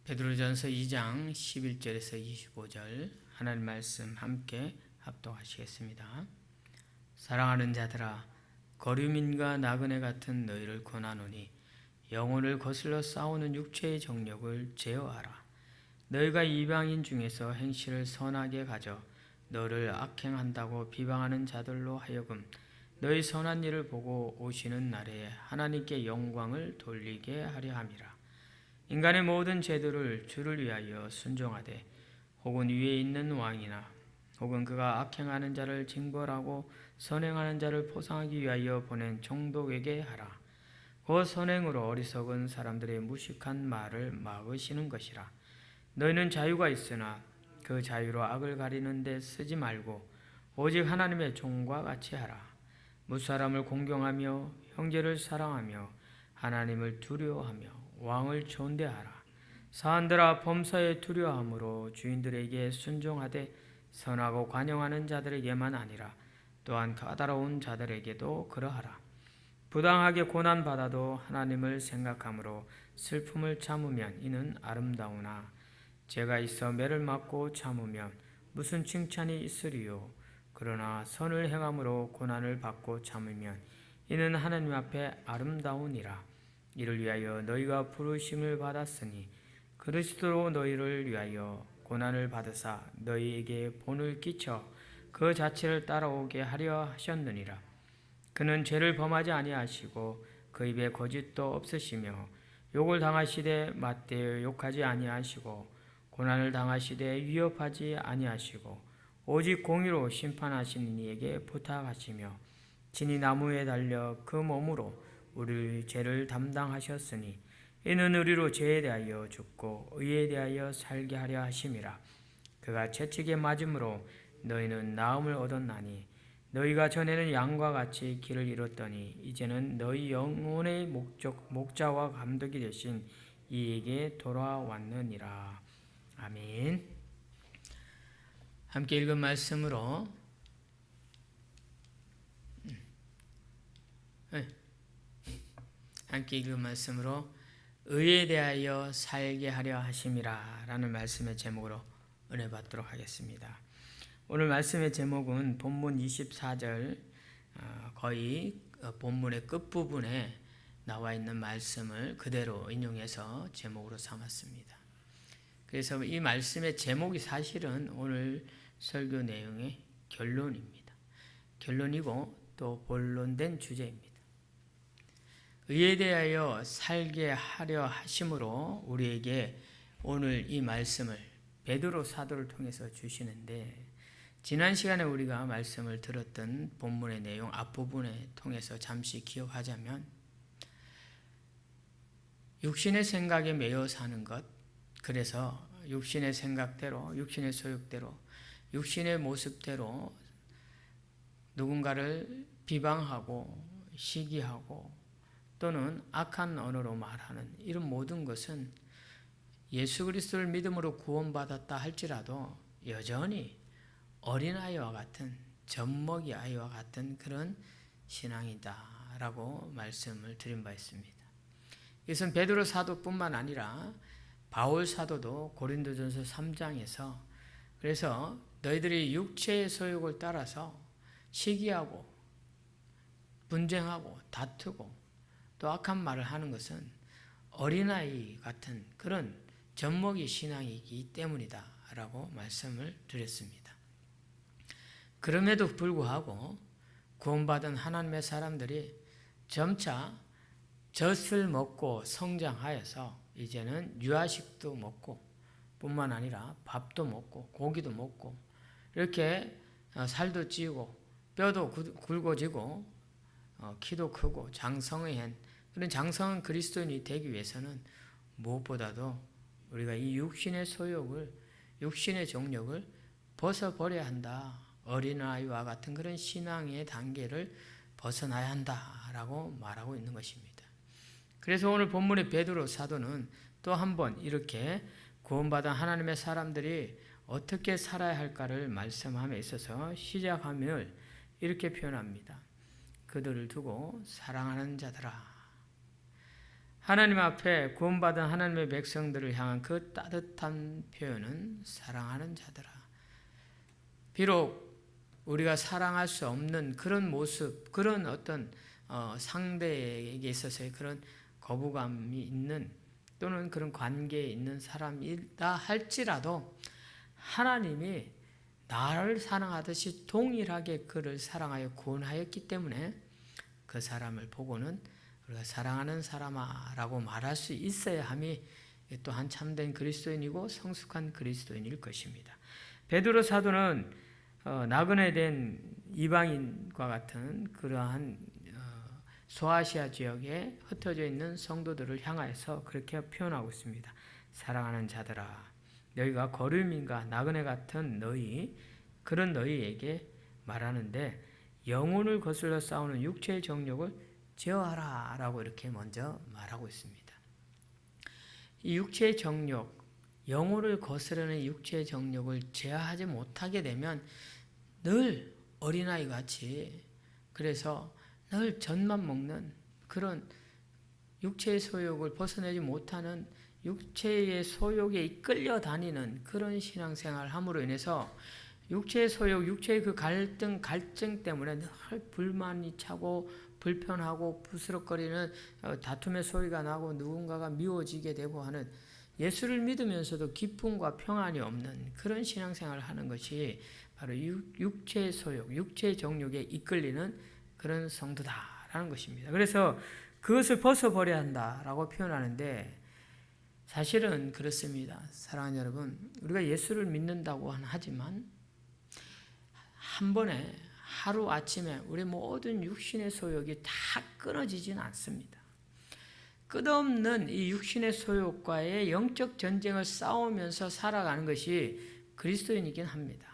베드로전서 2장 11절에서 25절 하나님 말씀 함께 합독하시겠습니다. 사랑하는 자들아, 거류민과 나그네 같은 너희를 권하노니 영혼을 거슬러 싸우는 육체의 정력을 제어하라. 너희가 이방인 중에서 행실을 선하게 가져 너를 악행한다고 비방하는 자들로 하여금 너희 선한 일을 보고 오시는 날에 하나님께 영광을 돌리게 하려 함이라. 인간의 모든 제도를 주를 위하여 순종하되 혹은 위에 있는 왕이나 혹은 그가 악행하는 자를 징벌하고 선행하는 자를 포상하기 위하여 보낸 총독에게 하라. 그 선행으로 어리석은 사람들의 무식한 말을 막으시는 것이라. 너희는 자유가 있으나 그 자유로 악을 가리는 데 쓰지 말고 오직 하나님의 종과 같이 하라. 무사람을 공경하며 형제를 사랑하며 하나님을 두려워하며 왕을 존대하라. 사한들아, 범사에 두려워함으로 주인들에게 순종하되 선하고 관용하는 자들에게만 아니라 또한 까다로운 자들에게도 그러하라. 부당하게 고난받아도 하나님을 생각함으로 슬픔을 참으면 이는 아름다우나 죄가 있어 매를 맞고 참으면 무슨 칭찬이 있으리요. 그러나 선을 행함으로 고난을 받고 참으면 이는 하나님 앞에 아름다우니라. 이를 위하여 너희가 부르심을 받았으니 그리스도로 너희를 위하여 고난을 받으사 너희에게 본을 끼쳐 그 자체를 따라오게 하려 하셨느니라. 그는 죄를 범하지 아니하시고 그 입에 거짓도 없으시며 욕을 당하시되 맞대어 욕하지 아니하시고 고난을 당하시되 위협하지 아니하시고 오직 공의로 심판하시는 이에게 부탁하시며 친히 나무에 달려 그 몸으로 우리 죄를 담당하셨으니 이는 우리로 죄에 대하여 죽고 의에 대하여 살게 하려 하심이라. 그가 채찍에 맞음으로 너희는 나음을 얻었나니 너희가 전에는 양과 같이 길을 잃었더니 이제는 너희 영혼의 목자와 감독이 되신 이에게 돌아왔느니라. 아멘. 함께 읽은 말씀으로 의에 대하여 살게 하려 하심이라 라는 말씀의 제목으로 은혜 받도록 하겠습니다. 오늘 말씀의 제목은 본문 24절 거의 본문의 끝부분에 나와 있는 말씀을 그대로 인용해서 제목으로 삼았습니다. 그래서 이 말씀의 제목이 사실은 오늘 설교 내용의 결론입니다. 결론이고 또 본론된 주제입니다. 의에 대하여 살게 하려 하심으로 우리에게 오늘 이 말씀을 베드로 사도를 통해서 주시는데, 지난 시간에 우리가 말씀을 들었던 본문의 내용 앞부분에 통해서 잠시 기억하자면 육신의 생각에 매여 사는 것, 그래서 육신의 생각대로, 육신의 소욕대로, 육신의 모습대로 누군가를 비방하고 시기하고 또는 악한 언어로 말하는 이런 모든 것은 예수 그리스도를 믿음으로 구원받았다 할지라도 여전히 어린아이와 같은, 젖먹이 아이와 같은 그런 신앙이다라고 말씀을 드린 바 있습니다. 이것은 베드로 사도뿐만 아니라 바울 사도도 고린도전서 3장에서 그래서 너희들이 육체의 소욕을 따라서 시기하고 분쟁하고 다투고 또 악한 말을 하는 것은 어린아이 같은 그런 젖먹이 신앙이기 때문이다 라고 말씀을 드렸습니다. 그럼에도 불구하고 구원받은 하나님의 사람들이 점차 젖을 먹고 성장하여서 이제는 유아식도 먹고 뿐만 아니라 밥도 먹고 고기도 먹고 이렇게 살도 찌고 뼈도 굵어지고 키도 크고 장성한 그런 장성한 그리스도인이 되기 위해서는 무엇보다도 우리가 이 육신의 소욕을, 육신의 정욕을 벗어버려야 한다. 어린아이와 같은 그런 신앙의 단계를 벗어나야 한다라고 말하고 있는 것입니다. 그래서 오늘 본문의 베드로 사도는 또 한 번 이렇게 구원받은 하나님의 사람들이 어떻게 살아야 할까를 말씀함에 있어서 시작함을 이렇게 표현합니다. 그들을 두고 사랑하는 자들아. 하나님 앞에 구원받은 하나님의 백성들을 향한 그 따뜻한 표현은 사랑하는 자들아. 비록 우리가 사랑할 수 없는 그런 모습, 그런 어떤 상대에게 있어서의 그런 거부감이 있는 또는 그런 관계에 있는 사람이다 할지라도 하나님이 나를 사랑하듯이 동일하게 그를 사랑하여 구원하였기 때문에 그 사람을 보고는 우리가 사랑하는 사람아라고 말할 수 있어야 함이 또한 참된 그리스도인이고 성숙한 그리스도인일 것입니다. 베드로 사도는 나그네 된 이방인과 같은 그러한 소아시아 지역에 흩어져 있는 성도들을 향하여서 그렇게 표현하고 있습니다. 사랑하는 자들아, 너희가 거류민과 나그네 같은 그런 너희에게 말하는데 영혼을 거슬러 싸우는 육체의 정욕을 제어하라 라고 이렇게 먼저 말하고 있습니다. 이 육체의 정욕, 영혼을 거스르는 육체의 정욕을 제어하지 못하게 되면 늘 어린아이 같이 그래서 늘 젖만 먹는 그런 육체의 소욕을 벗어내지 못하는 육체의 소욕에 이끌려 다니는 그런 신앙생활을 함으로 인해서 육체의 소욕, 육체의 그 갈증 때문에 늘 불만이 차고 불편하고 부스럭거리는 다툼의 소리가 나고 누군가가 미워지게 되고 하는 예수를 믿으면서도 기쁨과 평안이 없는 그런 신앙생활을 하는 것이 바로 육체의 소욕, 육체의 정욕에 이끌리는 그런 성도다라는 것입니다. 그래서 그것을 벗어버려야 한다라고 표현하는데 사실은 그렇습니다. 사랑하는 여러분, 우리가 예수를 믿는다고 하지만 한 번에 하루 아침에 우리 모든 육신의 소욕이 다 끊어지지는 않습니다. 끝없는 이 육신의 소욕과의 영적 전쟁을 싸우면서 살아가는 것이 그리스도인이긴 합니다.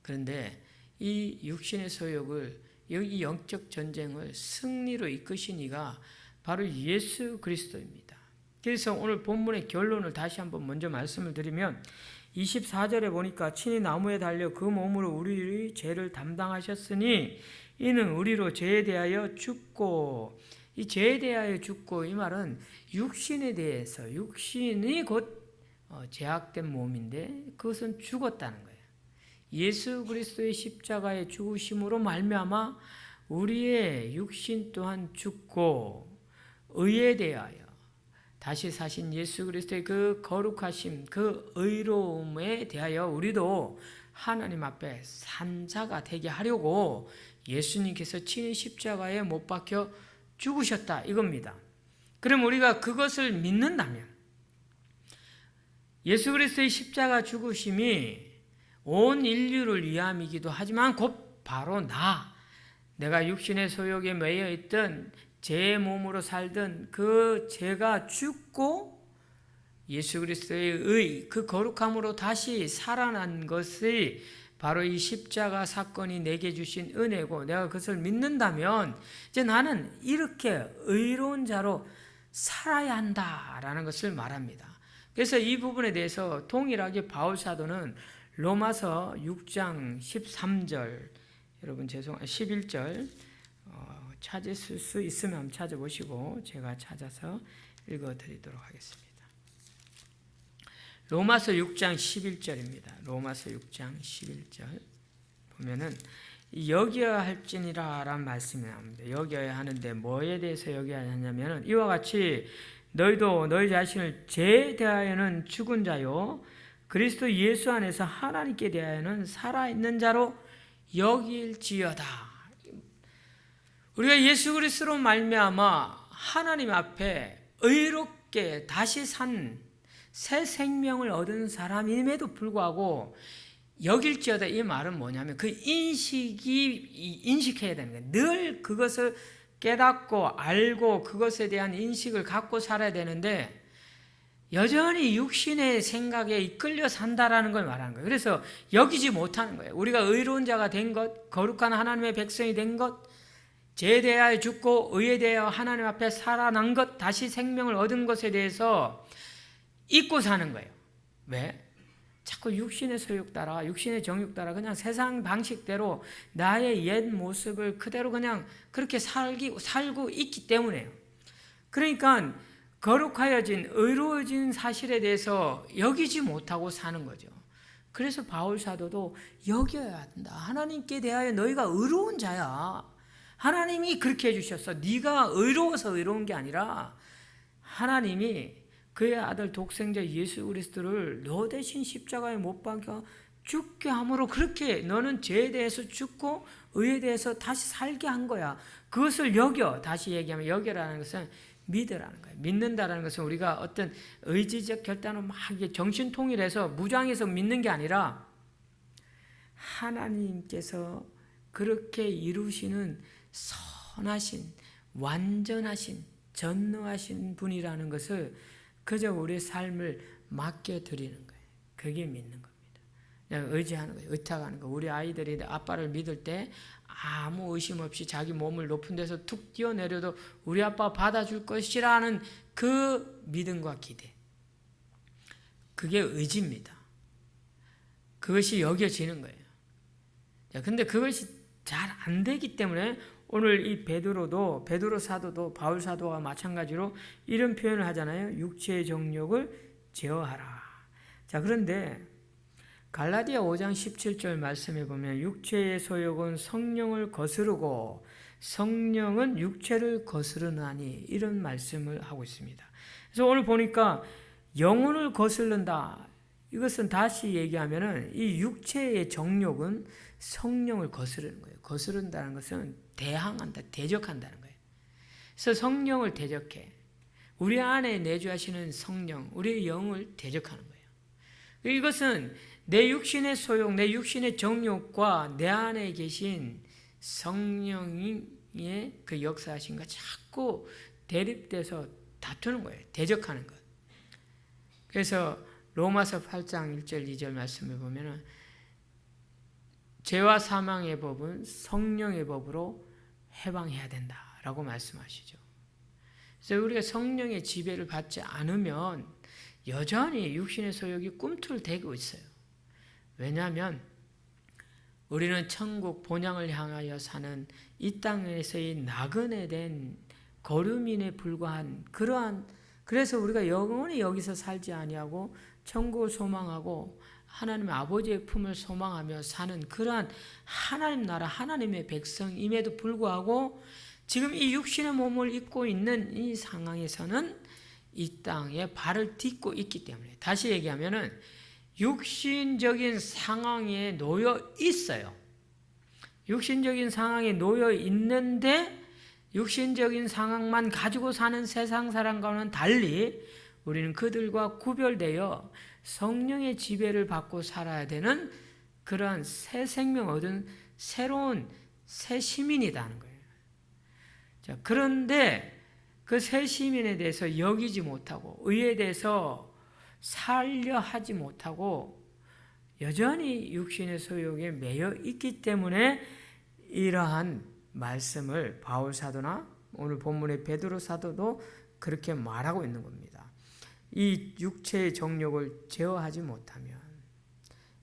그런데 이 육신의 소욕을 이 영적 전쟁을 승리로 이끄신 이가 바로 예수 그리스도입니다. 그래서 오늘 본문의 결론을 다시 한번 먼저 말씀을 드리면 24절에 보니까 친히 나무에 달려 그 몸으로 우리의 죄를 담당하셨으니 이는 우리로 죄에 대하여 죽고, 이 죄에 대하여 죽고 이 말은 육신에 대해서, 육신이 곧 죄악된 몸인데 그것은 죽었다는 거예요. 예수 그리스도의 십자가의 죽으심으로 말미암아 우리의 육신 또한 죽고 의에 대하여 다시 사신 예수 그리스도의 그 거룩하심, 그 의로움에 대하여 우리도 하나님 앞에 산 자가 되게 하려고 예수님께서 친히 십자가에 못 박혀 죽으셨다 이겁니다. 그럼 우리가 그것을 믿는다면 예수 그리스도의 십자가 죽으심이 온 인류를 위함이기도 하지만 곧 바로 내가 육신의 소욕에 매여 있던 제 몸으로 살던 그 죄가 죽고 예수 그리스도의 그 거룩함으로 다시 살아난 것이 바로 이 십자가 사건이 내게 주신 은혜고 내가 그것을 믿는다면 이제 나는 이렇게 의로운 자로 살아야 한다라는 것을 말합니다. 그래서 이 부분에 대해서 동일하게 바울 사도는 로마서 6장 13절 여러분 11절 찾으실 수 있으면 한번 찾아보시고 제가 찾아서 읽어드리도록 하겠습니다. 로마서 6장 11절입니다. 로마서 6장 11절 보면은 여겨야 할지니라 라는 말씀이 나옵니다. 여겨야 하는데 뭐에 대해서 여겨야 하냐면 이와 같이 너희도 너희 자신을 죄에 대하여는 죽은 자요 그리스도 예수 안에서 하나님께 대하여는 살아있는 자로 여길지어다. 우리가 예수 그리스도로 말미암아 하나님 앞에 의롭게 다시 산 새 생명을 얻은 사람임에도 불구하고 여길지어다 이 말은 뭐냐면 그 인식해야 되는 거예요. 늘 그것을 깨닫고 알고 그것에 대한 인식을 갖고 살아야 되는데 여전히 육신의 생각에 이끌려 산다라는 걸 말하는 거예요. 그래서 여기지 못하는 거예요. 우리가 의로운 자가 된 것, 거룩한 하나님의 백성이 된 것, 죄에 대하여 죽고 의에 대하여 하나님 앞에 살아난 것, 다시 생명을 얻은 것에 대해서 잊고 사는 거예요. 왜? 자꾸 육신의 소욕 따라, 육신의 정욕 따라 그냥 세상 방식대로 나의 옛 모습을 그대로 그냥 그렇게 살고 있기 때문에요. 그러니까 거룩하여진 의로워진 사실에 대해서 여기지 못하고 사는 거죠. 그래서 바울 사도도 여겨야 한다. 하나님께 대하여 너희가 의로운 자야. 하나님이 그렇게 해주셨어. 네가 의로워서 의로운 게 아니라 하나님이 그의 아들 독생자 예수 그리스도를 너 대신 십자가에 못 박혀 죽게 함으로 그렇게 너는 죄에 대해서 죽고 의에 대해서 다시 살게 한 거야. 그것을 여겨. 다시 얘기하면 여겨라는 것은 믿으라는 거예요. 믿는다라는 것은 우리가 어떤 의지적 결단을 막 정신통일해서 무장해서 믿는 게 아니라 하나님께서 그렇게 이루시는 선하신, 완전하신, 전능하신 분이라는 것을 그저 우리의 삶을 맡겨드리는 거예요. 그게 믿는 겁니다. 그냥 의지하는 거예요. 의탁하는 거예요. 우리 아이들이 아빠를 믿을 때 아무 의심 없이 자기 몸을 높은 데서 툭 뛰어내려도 우리 아빠 받아줄 것이라는 그 믿음과 기대. 그게 의지입니다. 그것이 여겨지는 거예요. 근데 그것이 잘 안 되기 때문에 오늘 이 베드로 사도도 바울 사도와 마찬가지로 이런 표현을 하잖아요. 육체의 정욕을 제어하라. 자, 그런데 갈라디아 5장 17절 말씀에 보면 육체의 소욕은 성령을 거스르고 성령은 육체를 거스르나니 이런 말씀을 하고 있습니다. 그래서 오늘 보니까 영혼을 거스른다. 이것은 다시 얘기하면은 이 육체의 정욕은 성령을 거스르는 거예요. 거스른다는 것은 대항한다, 대적한다는 거예요. 그래서 성령을 대적해. 우리 안에 내주하시는 성령, 우리의 영을 대적하는 거예요. 이것은 내 육신의 소욕, 내 육신의 정욕과 내 안에 계신 성령의 그 역사하신과 자꾸 대립돼서 다투는 거예요. 대적하는 것. 그래서 로마서 8장 1절 2절 말씀을 보면은 죄와 사망의 법은 성령의 법으로 해방해야 된다라고 말씀하시죠. 그래서 우리가 성령의 지배를 받지 않으면 여전히 육신의 소욕이 꿈틀대고 있어요. 왜냐하면 우리는 천국 본향을 향하여 사는 이 땅에서의 나그네 된 거류민에 불과한 그래서 우리가 영원히 여기서 살지 아니하고 천국을 소망하고 하나님의 아버지의 품을 소망하며 사는 그러한 하나님 나라 하나님의 백성임에도 불구하고 지금 이 육신의 몸을 입고 있는 이 상황에서는 이 땅에 발을 딛고 있기 때문에 다시 얘기하면은 육신적인 상황에 놓여 있어요. 육신적인 상황에 놓여 있는데 육신적인 상황만 가지고 사는 세상 사람과는 달리 우리는 그들과 구별되어 성령의 지배를 받고 살아야 되는 그러한 새 생명 얻은 새로운 새 시민이라는 거예요. 자, 그런데 그 새 시민에 대해서 여기지 못하고 의에 대해서 살려 하지 못하고 여전히 육신의 소욕에 매여 있기 때문에 이러한 말씀을 바울 사도나 오늘 본문의 베드로 사도도 그렇게 말하고 있는 겁니다. 이 육체의 정욕을 제어하지 못하면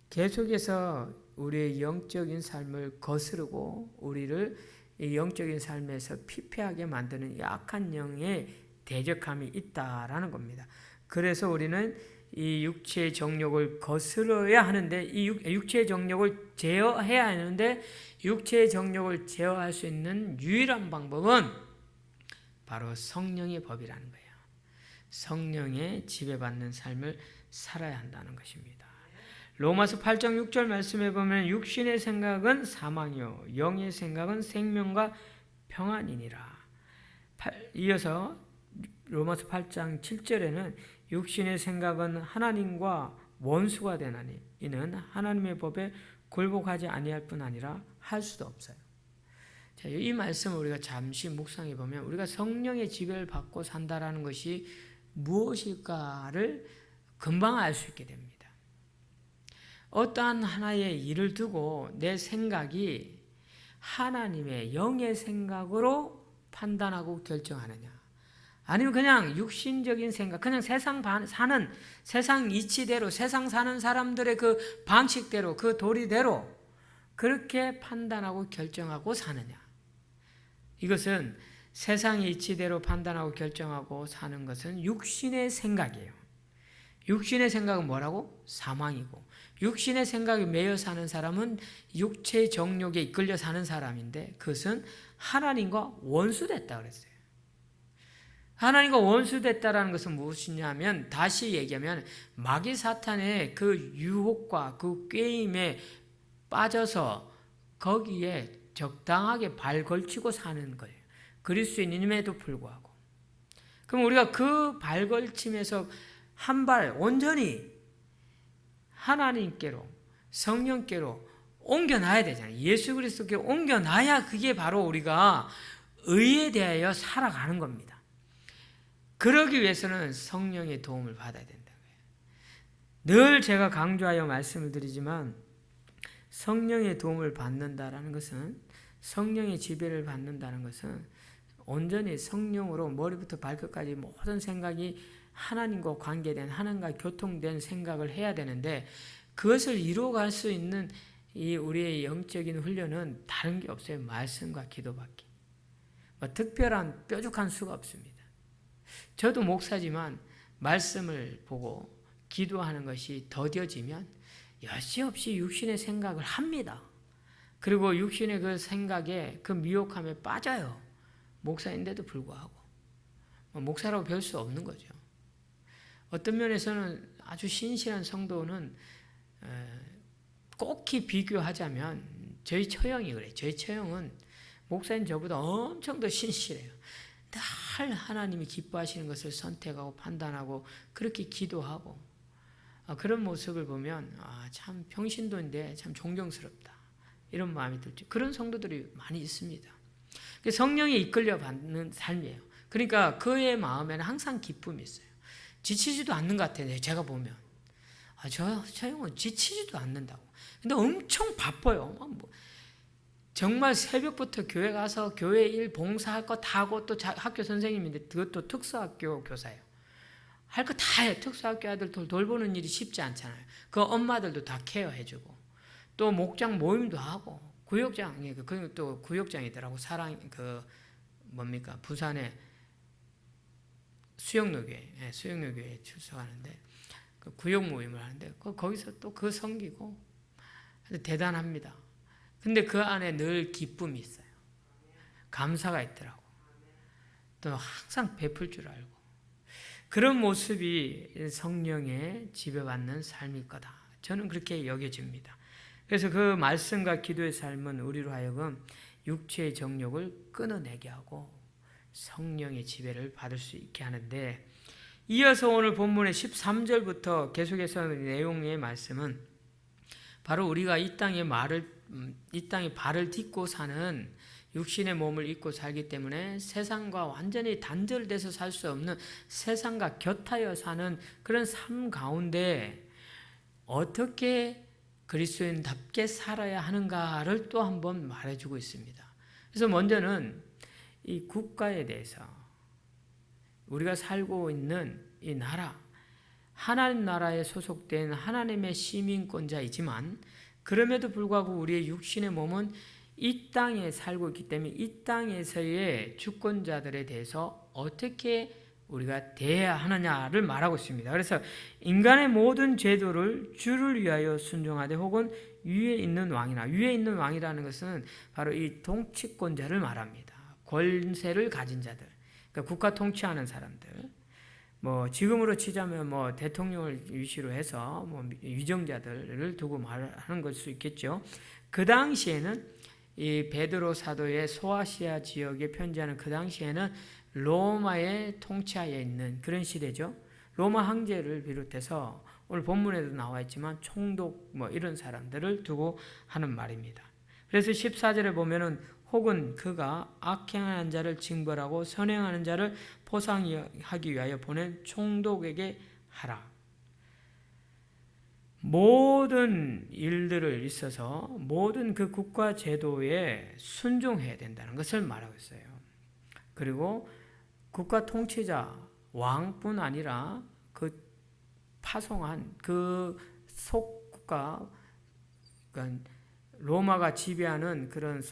계속해서 우리의 영적인 삶을 거스르고 우리를 이 영적인 삶에서 피폐하게 만드는 약한 영의 대적함이 있다라는 겁니다. 그래서 우리는 이 육체의 정욕을 거스러야 하는데 이 육체의 정욕을 제어해야 하는데 육체의 정욕을 제어할 수 있는 유일한 방법은 바로 성령의 법이라는 거예요. 성령의 지배받는 삶을 살아야 한다는 것입니다. 로마서 8장 6절 말씀에 보면 육신의 생각은 사망이요 영의 생각은 생명과 평안이니라. 이어서 로마서 8장 7절에는 육신의 생각은 하나님과 원수가 되나니 이는 하나님의 법에 굴복하지 아니할 뿐 아니라 할 수도 없어요. 자, 이 말씀을 우리가 잠시 묵상해 보면 우리가 성령의 지배를 받고 산다라는 것이 무엇일까를 금방 알 수 있게 됩니다. 어떠한 하나의 일을 두고 내 생각이 하나님의 영의 생각으로 판단하고 결정하느냐 아니면 그냥 육신적인 생각, 그냥 세상 이치대로 세상 사는 사람들의 그 방식대로 그 도리대로 그렇게 판단하고 결정하고 사느냐. 이것은 세상의 이치대로 판단하고 결정하고 사는 것은 육신의 생각이에요. 육신의 생각은 뭐라고? 사망이고, 육신의 생각에 매여 사는 사람은 육체의 정욕에 이끌려 사는 사람인데, 그것은 하나님과 원수됐다 그랬어요. 하나님과 원수됐다라는 것은 무엇이냐면, 다시 얘기하면 마귀 사탄의 그 유혹과 그 게임에 빠져서 거기에 적당하게 발 걸치고 사는 거예요. 그리스도인임에도 불구하고. 그럼 우리가 그 발 걸침에서 한 발 온전히 하나님께로, 성령께로 옮겨놔야 되잖아요. 예수 그리스도께 옮겨놔야 그게 바로 우리가 의에 대하여 살아가는 겁니다. 그러기 위해서는 성령의 도움을 받아야 된다고요. 늘 제가 강조하여 말씀을 드리지만, 성령의 도움을 받는다라는 것은, 성령의 지배를 받는다는 것은 온전히 성령으로 머리부터 발끝까지 모든 생각이 하나님과 관계된, 하나님과 교통된 생각을 해야 되는데, 그것을 이루어갈 수 있는 이 우리의 영적인 훈련은 다른 게 없어요. 말씀과 기도밖에. 특별한 뾰족한 수가 없습니다. 저도 목사지만 말씀을 보고 기도하는 것이 더뎌지면 여지없이 육신의 생각을 합니다. 그리고 육신의 그 생각에, 그 미혹함에 빠져요. 목사인데도 불구하고. 목사라고 배울 수 없는 거죠. 어떤 면에서는 아주 신실한 성도는 꼭히 비교하자면 저희 처형이 그래요. 저희 처형은 목사인 저보다 엄청 더 신실해요. 늘 하나님이 기뻐하시는 것을 선택하고 판단하고 그렇게 기도하고, 그런 모습을 보면 참 평신도인데 참 존경스럽다, 이런 마음이 들죠. 그런 성도들이 많이 있습니다. 성령에 이끌려 받는 삶이에요. 그러니까 그의 마음에는 항상 기쁨이 있어요. 지치지도 않는 것 같아요. 제가 보면 저 형은 지치지도 않는다고. 근데 엄청 바빠요. 정말 새벽부터 교회 가서 교회 일 봉사할 거 다 하고, 또 학교 선생님인데 그것도 특수학교 교사예요. 할 거 다 해. 특수학교 아들 돌보는 일이 쉽지 않잖아요. 그 엄마들도 다 케어해주고, 또 목장 모임도 하고, 구역장, 또 구역장이더라고. 부산에 수영로교회에 출석하는데, 그 구역 모임을 하는데, 거기서 또 그 섬기고, 대단합니다. 근데 그 안에 늘 기쁨이 있어요. 감사가 있더라고. 또 항상 베풀 줄 알고. 그런 모습이 성령의 지배받는 삶일 거다. 저는 그렇게 여겨집니다. 그래서 그 말씀과 기도의 삶은 우리로 하여금 육체의 정욕을 끊어내게 하고 성령의 지배를 받을 수 있게 하는데, 이어서 오늘 본문의 13절부터 계속해서 내용의 말씀은 바로 우리가 이 땅에 발을 딛고 사는 육신의 몸을 입고 살기 때문에 세상과 완전히 단절돼서 살 수 없는, 세상과 곁하여 사는 그런 삶 가운데 어떻게 그리스도인답게 살아야 하는가를 또 한번 말해주고 있습니다. 그래서 먼저는 이 국가에 대해서, 우리가 살고 있는 이 나라, 하나님 나라에 소속된 하나님의 시민권자이지만, 그럼에도 불구하고 우리의 육신의 몸은 이 땅에 살고 있기 때문에 이 땅에서의 주권자들에 대해서 어떻게 우리가 대해야 하느냐를 말하고 있습니다. 그래서 인간의 모든 제도를 주를 위하여 순종하되, 혹은 위에 있는 왕이나, 위에 있는 왕이라는 것은 바로 이 통치권자를 말합니다. 권세를 가진 자들, 그러니까 국가 통치하는 사람들. 지금으로 치자면 대통령을 위시로 해서 위정자들을 두고 말하는 걸 수 있겠죠. 그 당시에는 이 베드로 사도의 소아시아 지역에 편지하는 그 당시에는 로마의 통치하에 있는 그런 시대죠. 로마 황제를 비롯해서 오늘 본문에도 나와 있지만 총독 이런 사람들을 두고 하는 말입니다. 그래서 14절에 보면은 혹은 그가 악행하는 자를 징벌하고 선행하는 자를 포상하기 위하여 보낸 총독에게 하라. 모든 일들을 있어서 모든 그 국가 제도에 순종해야 된다는 것을 말하고 있어요. 그리고 국가 통치자, 왕뿐 아니라 그 파송한 그 속국가, 그러니까 로마가 지배하는 그런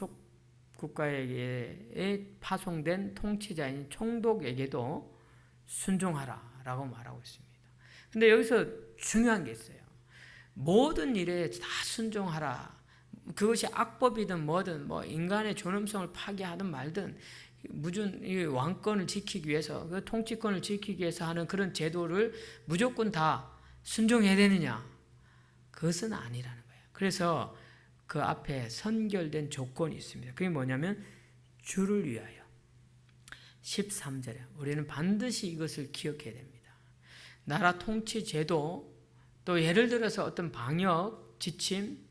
국가에게 파송된 통치자인 총독에게도 순종하라라고 말하고 있습니다. 근데 여기서 중요한 게 있어요. 모든 일에 다 순종하라. 그것이 악법이든 뭐든 뭐 인간의 존엄성을 파괴하든 말든 이 왕권을 지키기 위해서 그 통치권을 지키기 위해서 하는 그런 제도를 무조건 다 순종해야 되느냐? 그것은 아니라는 거예요. 그래서 그 앞에 선결된 조건이 있습니다. 그게 뭐냐면 주를 위하여. 13절에 우리는 반드시 이것을 기억해야 됩니다. 나라 통치 제도 또 예를 들어서 어떤 방역 지침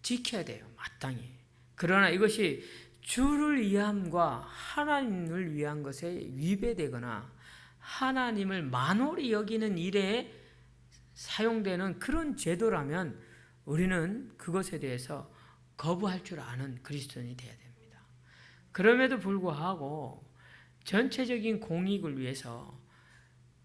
지켜야 돼요. 마땅히. 그러나 이것이 주를 위함과 하나님을 위한 것에 위배되거나 하나님을 만홀히 여기는 일에 사용되는 그런 제도라면 우리는 그것에 대해서 거부할 줄 아는 그리스도인이 되어야 됩니다. 그럼에도 불구하고 전체적인 공익을 위해서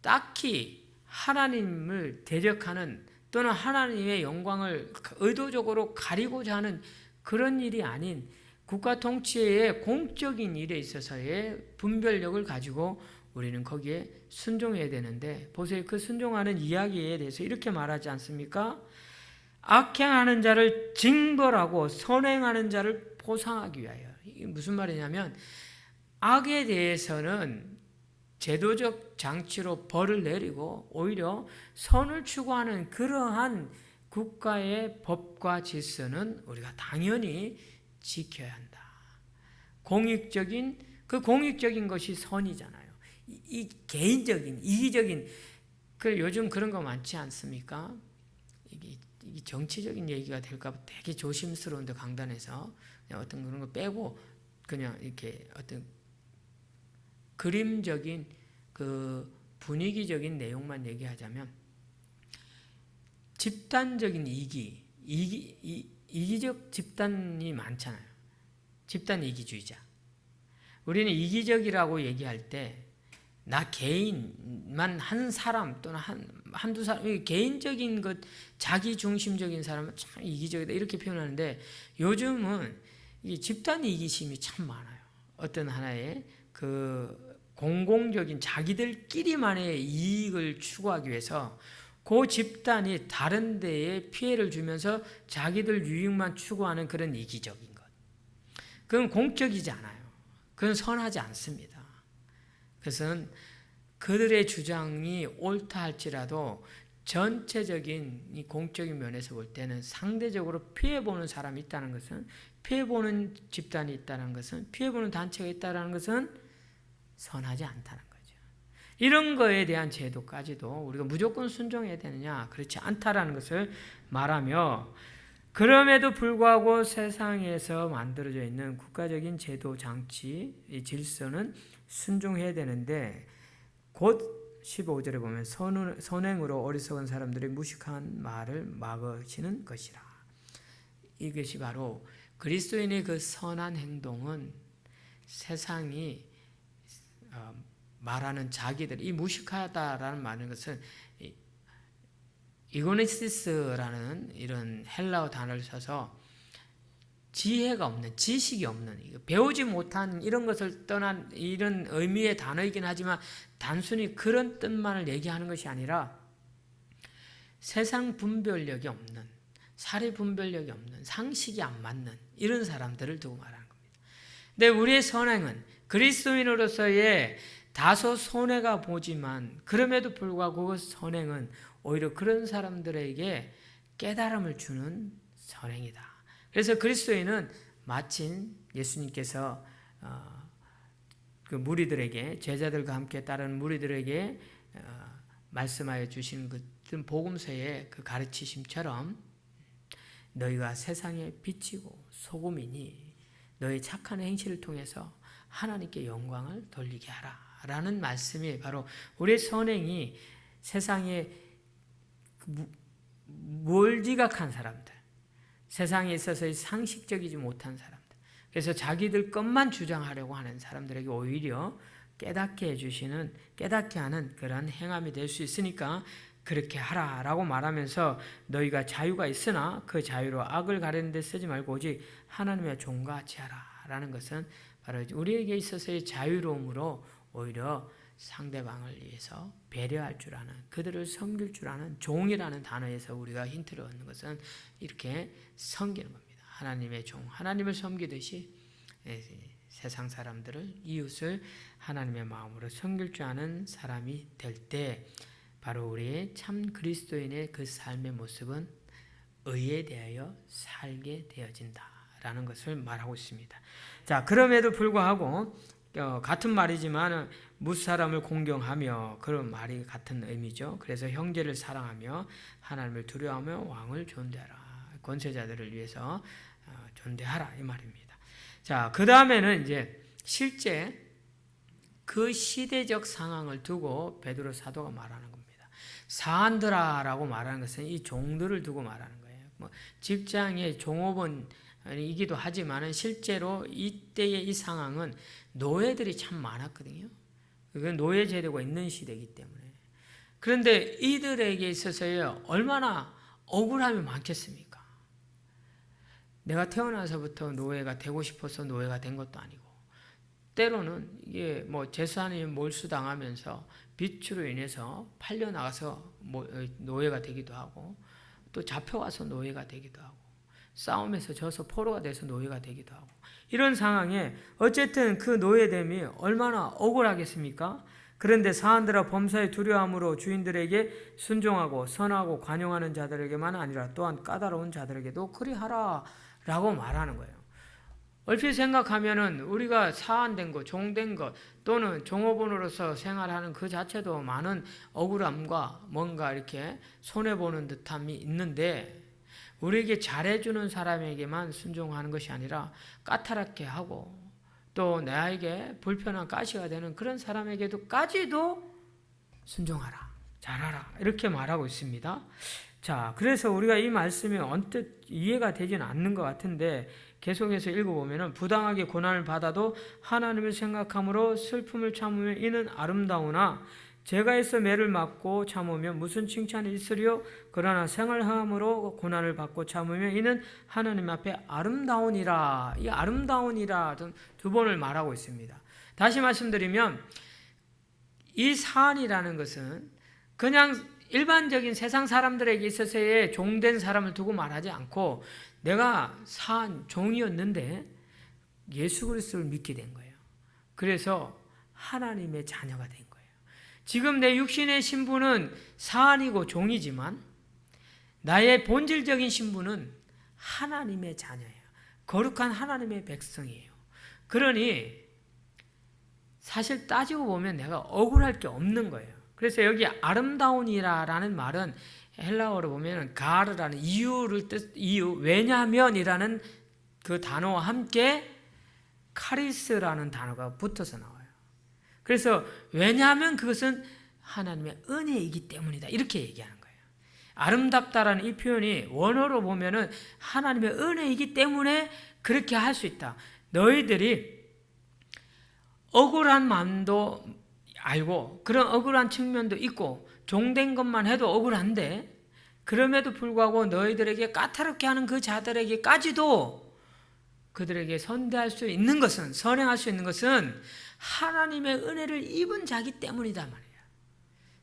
딱히 하나님을 대적하는 또는 하나님의 영광을 의도적으로 가리고자 하는 그런 일이 아닌 국가 통치의 공적인 일에 있어서의 분별력을 가지고 우리는 거기에 순종해야 되는데 보세요. 그 순종하는 이야기에 대해서 이렇게 말하지 않습니까? 악행하는 자를 징벌하고 선행하는 자를 보상하기 위하여. 이게 무슨 말이냐면 악에 대해서는 제도적 장치로 벌을 내리고 오히려 선을 추구하는 그러한 국가의 법과 질서는 우리가 당연히 지켜야 한다. 공익적인 것이 선이잖아요. 이 개인적인 이기적인 요즘 그런 거 많지 않습니까? 이게 정치적인 얘기가 될까 봐 되게 조심스러운데 강단에서 그냥 어떤 그런 거 빼고 그냥 이렇게 어떤 그림적인 그 분위기적인 내용만 얘기하자면 집단적인 이기적 집단이 많잖아요. 집단 이기주의자. 우리는 이기적이라고 얘기할 때 나 개인만 한 사람 또는 한두 사람 개인적인 것 자기 중심적인 사람은 참 이기적이다 이렇게 표현하는데 요즘은 이 집단 이기심이 참 많아요. 어떤 하나의 그 공공적인 자기들끼리만의 이익을 추구하기 위해서 그 집단이 다른 데에 피해를 주면서 자기들 유익만 추구하는 그런 이기적인 것. 그건 공적이지 않아요. 그건 선하지 않습니다. 그것은 그들의 주장이 옳다 할지라도 전체적인 이 공적인 면에서 볼 때는 상대적으로 피해보는 사람이 있다는 것은 피해보는 집단이 있다는 것은 피해보는 단체가 있다는 것은 선하지 않다는 거죠. 이런 거에 대한 제도까지도 우리가 무조건 순종해야 되느냐? 그렇지 않다라는 것을 말하며 그럼에도 불구하고 세상에서 만들어져 있는 국가적인 제도 장치, 이 질서는 순종해야 되는데 곧 15절에 보면 선행으로 어리석은 사람들의 무식한 말을 막으시는 것이라. 이것이 바로 그리스도인의 그 선한 행동은 세상이 말하는 자기들, 이 무식하다라는 말인 것은 이고니시스라는 이런 헬라어 단어를 써서 지혜가 없는, 지식이 없는, 배우지 못한 이런 것을 떠난 이런 의미의 단어이긴 하지만 단순히 그런 뜻만을 얘기하는 것이 아니라 세상 분별력이 없는, 사리 분별력이 없는, 상식이 안 맞는 이런 사람들을 두고 말하는 겁니다. 근데 우리의 선행은 그리스도인으로서의 다소 손해가 보지만 그럼에도 불구하고 그 선행은 오히려 그런 사람들에게 깨달음을 주는 선행이다. 그래서 그리스도인은 마침 예수님께서 그 무리들에게 제자들과 함께 따르는 무리들에게 말씀하여 주신 그 복음서의 그 가르치심처럼 너희가 세상의 빛이고 소금이니 너희 착한 행실을 통해서 하나님께 영광을 돌리게 하라 라는 말씀이 바로 우리의 선행이 세상에 몰지각한 사람들, 세상에 있어서 상식적이지 못한 사람들, 그래서 자기들 것만 주장하려고 하는 사람들에게 오히려 깨닫게 해주시는, 깨닫게 하는 그런 행함이 될 수 있으니까 그렇게 하라라고 말하면서 너희가 자유가 있으나 그 자유로 악을 가리는 데 쓰지 말고 오직 하나님의 종같이 하라 라는 것은 바로 우리에게 있어서의 자유로움으로 오히려 상대방을 위해서 배려할 줄 아는, 그들을 섬길 줄 아는 종이라는 단어에서 우리가 힌트를 얻는 것은 이렇게 섬기는 겁니다. 하나님의 종, 하나님을 섬기듯이 세상 사람들을, 이웃을 하나님의 마음으로 섬길 줄 아는 사람이 될 때 바로 우리의 참 그리스도인의 그 삶의 모습은 의에 대하여 살게 되어진다라는 것을 말하고 있습니다. 자, 그럼에도 불구하고 같은 말이지만 무사람을 공경하며, 그런 말이 같은 의미죠. 그래서 형제를 사랑하며 하나님을 두려워하며 왕을 존대하라. 권세자들을 위해서 존대하라 이 말입니다. 자, 그 다음에는 이제 실제 그 시대적 상황을 두고 베드로 사도가 말하는 겁니다. 사한들아라고 말하는 것은 이 종들을 두고 말하는 거예요. 직장의 종업원이기도 하지만 실제로 이때의 이 상황은 노예들이 참 많았거든요. 그건 노예 제도가 있는 시대이기 때문에. 그런데 이들에게 있어서요, 얼마나 억울함이 많겠습니까? 내가 태어나서부터 노예가 되고 싶어서 노예가 된 것도 아니고, 때로는 이게 재산이 몰수당하면서 빚으로 인해서 팔려 나가서 노예가 되기도 하고, 또 잡혀와서 노예가 되기도 하고, 싸움에서 져서 포로가 돼서 노예가 되기도 하고, 이런 상황에 어쨌든 그 노예됨이 얼마나 억울하겠습니까? 그런데 사한들아 범사에 두려움으로 주인들에게 순종하고 선하고 관용하는 자들에게만 아니라 또한 까다로운 자들에게도 그리하라 라고 말하는 거예요. 얼핏 생각하면은 우리가 사한된 것, 종된 것, 또는 종업원으로서 생활하는 그 자체도 많은 억울함과 뭔가 이렇게 손해보는 듯함이 있는데, 우리에게 잘해주는 사람에게만 순종하는 것이 아니라 까다롭게 하고 또 나에게 불편한 가시가 되는 그런 사람에게도까지도 순종하라, 잘하라 이렇게 말하고 있습니다. 자, 그래서 우리가 이 말씀이 언뜻 이해가 되지는 않는 것 같은데 계속해서 읽어보면 부당하게 고난을 받아도 하나님을 생각함으로 슬픔을 참으면 이는 아름다우나 죄가 있어 매를 맞고 참으면 무슨 칭찬이 있으리요? 그러나 생활함으로 고난을 받고 참으면 이는 하나님 앞에 아름다우니라. 이 아름다우니라 두 번을 말하고 있습니다. 다시 말씀드리면 이 사한이라는 것은 그냥 일반적인 세상 사람들에게 있어서의 종된 사람을 두고 말하지 않고, 내가 사한 종이었는데 예수 그리스도를 믿게 된 거예요. 그래서 하나님의 자녀가 된 거예요. 지금 내 육신의 신분은 사한이고 종이지만 나의 본질적인 신분은 하나님의 자녀예요. 거룩한 하나님의 백성이에요. 그러니 사실 따지고 보면 내가 억울할 게 없는 거예요. 그래서 여기 아름다운이라는 말은 헬라어로 보면 가르라는 이유, 왜냐면이라는 그 단어와 함께 카리스라는 단어가 붙어서 나와요. 그래서 왜냐하면 그것은 하나님의 은혜이기 때문이다 이렇게 얘기하는 거예요. 아름답다라는 이 표현이 원어로 보면은 하나님의 은혜이기 때문에 그렇게 할 수 있다. 너희들이 억울한 마음도 알고 그런 억울한 측면도 있고 종된 것만 해도 억울한데, 그럼에도 불구하고 너희들에게 까다롭게 하는 그 자들에게까지도 그들에게 선대할 수 있는 것은, 선행할 수 있는 것은 하나님의 은혜를 입은 자기 때문이다 말이에요.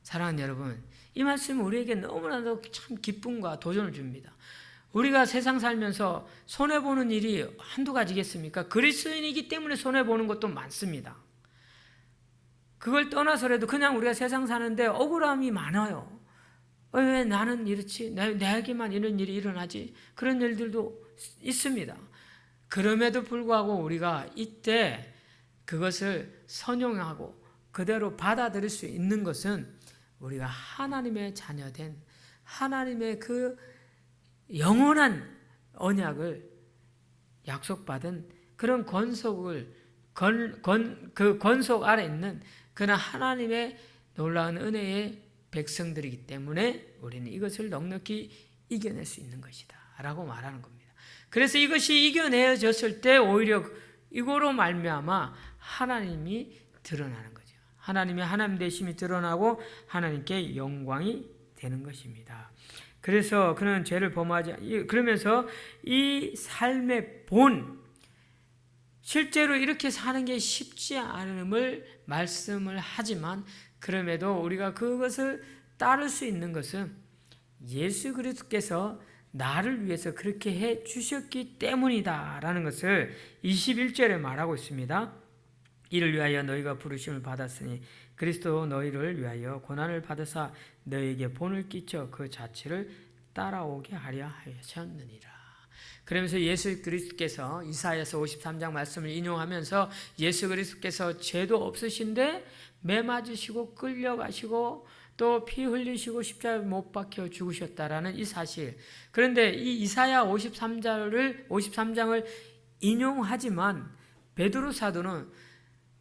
사랑하는 여러분, 이 말씀은 우리에게 너무나도 참 기쁨과 도전을 줍니다. 우리가 세상 살면서 손해보는 일이 한두 가지겠습니까? 그리스도인이기 때문에 손해보는 것도 많습니다. 그걸 떠나서라도 그냥 우리가 세상 사는데 억울함이 많아요. 왜 나는 이렇지? 나에게만 이런 일이 일어나지? 그런 일들도 있습니다. 그럼에도 불구하고 우리가 이때 그것을 선용하고 그대로 받아들일 수 있는 것은 우리가 하나님의 자녀된 하나님의 그 영원한 언약을 약속받은 그런 권속을 그 권속 아래 있는 그러나 하나님의 놀라운 은혜의 백성들이기 때문에 우리는 이것을 넉넉히 이겨낼 수 있는 것이다 라고 말하는 겁니다. 그래서 이것이 이겨내어졌을 때 오히려 이거로 말미암아 하나님이 드러나는 거죠. 하나님의 하나님 되심이 드러나고 하나님께 영광이 되는 것입니다. 그래서 그는 죄를 범하지, 그러면서 이 삶의 본 실제로 이렇게 사는 게 쉽지 않음을 말씀을 하지만 그럼에도 우리가 그것을 따를 수 있는 것은 예수 그리스도께서 나를 위해서 그렇게 해 주셨기 때문이다 라는 것을 21절에 말하고 있습니다. 이를 위하여 너희가 부르심을 받았으니 그리스도 너희를 위하여 고난을 받으사 너희에게 본을 끼쳐 그 자체를 따라오게 하려 하셨느니라. 그러면서 예수 그리스도께서 이사야서 53장 말씀을 인용하면서 예수 그리스도께서 죄도 없으신데 매 맞으시고 끌려가시고 또 피 흘리시고 십자가에 못 박혀 죽으셨다라는 이 사실. 그런데 이 이사야 53장을 인용하지만 베드로 사도는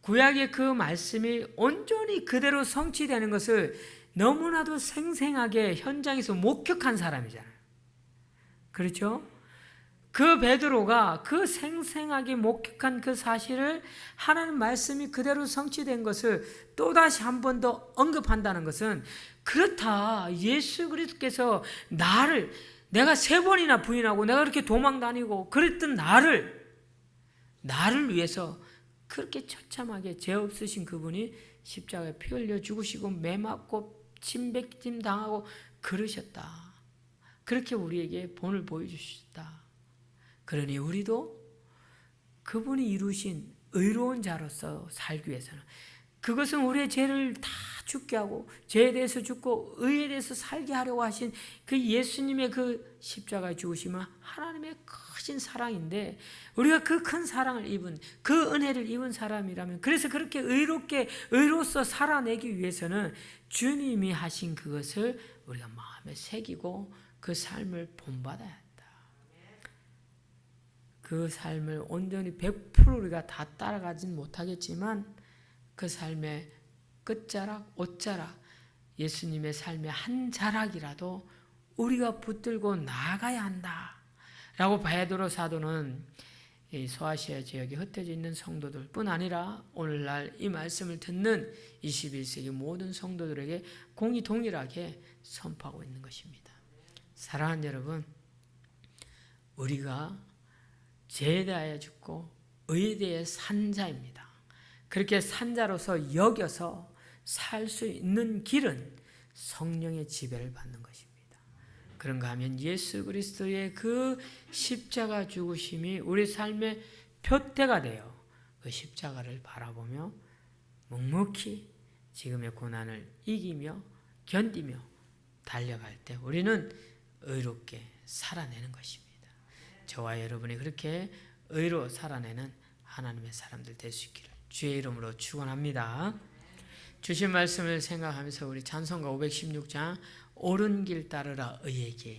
구약의 그 말씀이 온전히 그대로 성취되는 것을 너무나도 생생하게 현장에서 목격한 사람이잖아요. 그렇죠? 그 베드로가 그 생생하게 목격한 그 사실을 하나님 말씀이 그대로 성취된 것을 또다시 한 번 더 언급한다는 것은 그렇다. 예수 그리스도께서 내가 3번이나 부인하고 내가 그렇게 도망 다니고 그랬던 나를 위해서 그렇게 처참하게 죄 없으신 그분이 십자가에 피 흘려 죽으시고 매 맞고 침뱉김 당하고 그러셨다. 그렇게 우리에게 본을 보여주셨다. 그러니 우리도 그분이 이루신 의로운 자로서 살기 위해서는 그것은 우리의 죄를 다 죽게 하고 죄에 대해서 죽고 의에 대해서 살게 하려고 하신 그 예수님의 그 십자가에 죽으심은 하나님의 크신 사랑인데 우리가 그 큰 사랑을 입은 그 은혜를 입은 사람이라면 그래서 그렇게 의로서 살아내기 위해서는 주님이 하신 그것을 우리가 마음에 새기고 그 삶을 본받아야 한다. 그 삶을 온전히 100% 우리가 다 따라가진 못하겠지만 그 삶의 끝자락, 옷자락, 예수님의 삶의 한 자락이라도 우리가 붙들고 나아가야 한다. 라고 베드로 사도는 이 소아시아 지역에 흩어져 있는 성도들 뿐 아니라 오늘날 이 말씀을 듣는 21세기 모든 성도들에게 동일하게 선포하고 있는 것입니다. 사랑하는 여러분, 우리가 죄에 대하여 죽고 의에 대해 산 자입니다. 그렇게 산 자로서 여겨서 살 수 있는 길은 성령의 지배를 받는 것입니다. 그런가 하면 예수 그리스도의 그 십자가 죽으심이 우리 삶의 표대가 되어 그 십자가를 바라보며 묵묵히 지금의 고난을 이기며 견디며 달려갈 때 우리는 의롭게 살아내는 것입니다. 저와 여러분이 그렇게 의로 살아내는 하나님의 사람들 될 수 있기를 주의 이름으로 축원합니다. 주신 말씀을 생각하면서 우리 찬송가 516장 옳은 길 따르라 의의 길